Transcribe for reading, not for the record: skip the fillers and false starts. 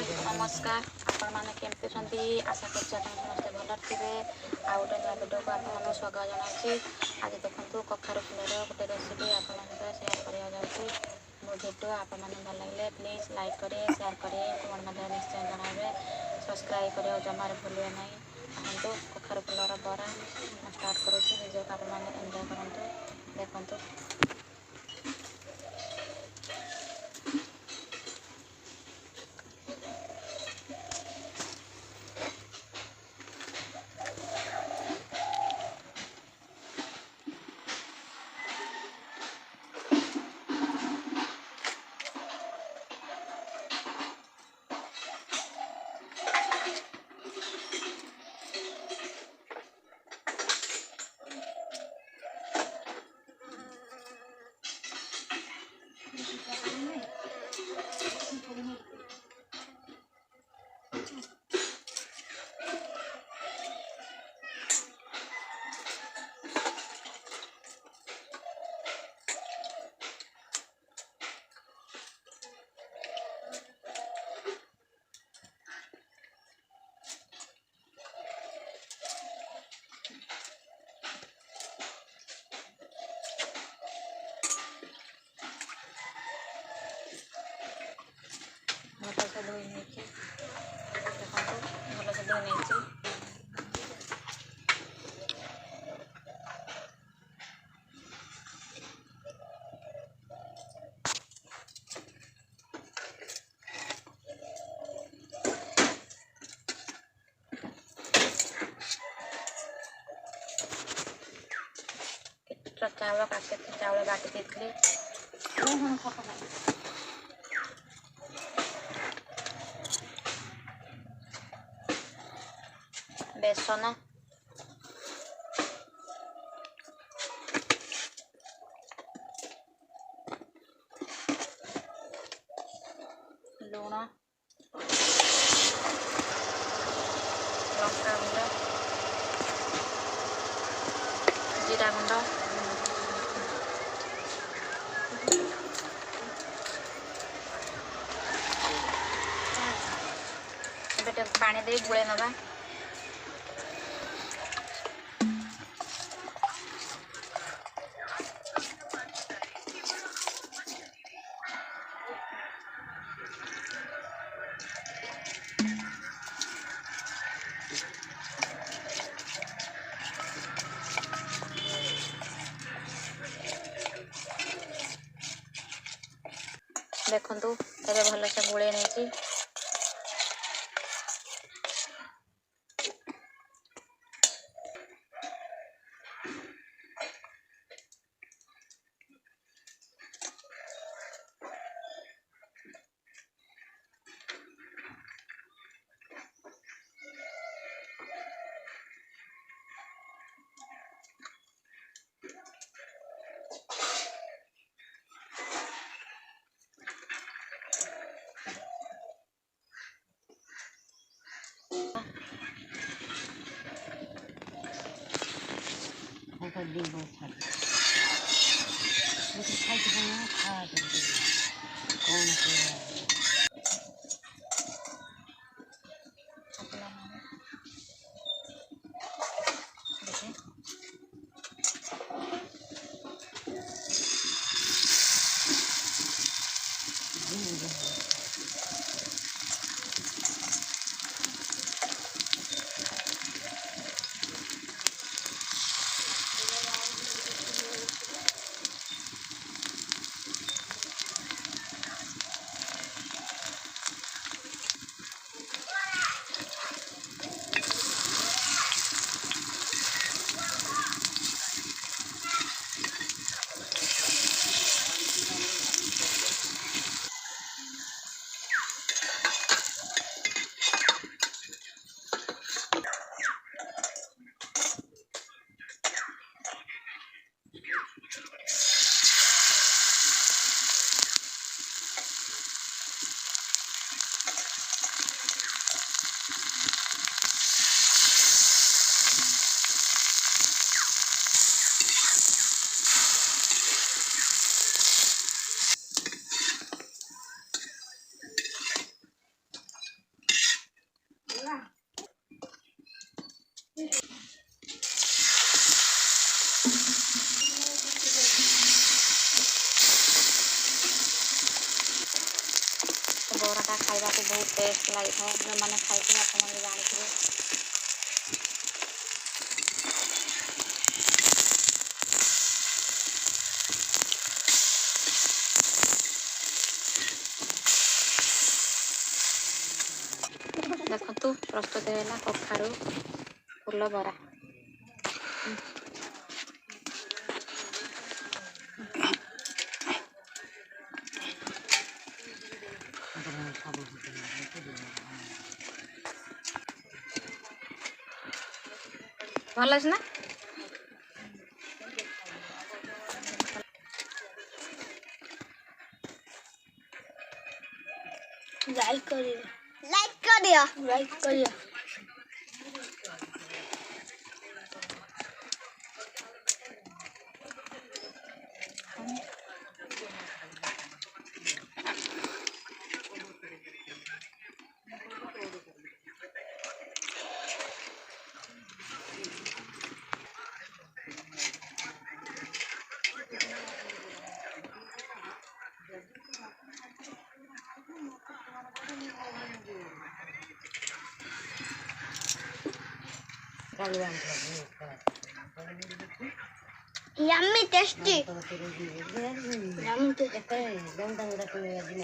नमस्कार आपण मैंने केमती आशा कर समस्त भल थे आ गए नया भिडियो को आप स्वागत जनावि। आज देखो कखार फूलर गोटे रेसिपी आप सेयार करा जाऊँगी। मो भिडियो आप भल लगे प्लीज लाइक करें शेयर करें कमेंट निश्चय जनाबे सब्सक्राइब करें जमार भूलिए ना। देखो कखार फूलर बरा स्टार्ट करुँच भिडियो को आप एंजॉय करूँ देखो। भलसे धोई नहीं देखो भलसे धोई नहीं चावल काटे चावल बाटी देती बेसन लुण लंका गुंड जीरा गुंड पानी दे गुले नवा देखु ए भलसे गुले नहीं ବରାଟା ଖାଇବାକୁ ବହୁତ ଟେଷ୍ଟ ଲାଗିଥାଏ। ଯେଉଁମାନେ ଖାଇଥିବେ ଆପଣମାନେ ଜାଣିଥିବେ। ଦେଖନ୍ତୁ ପ୍ରସ୍ତୁତ ହେଲା କଖାରୁ ଫୁଲ ବରା। ଭଲ ଅଛି ନା? लाइक करिए, लाइक करिए। Yummy tasty. Yummy tasty.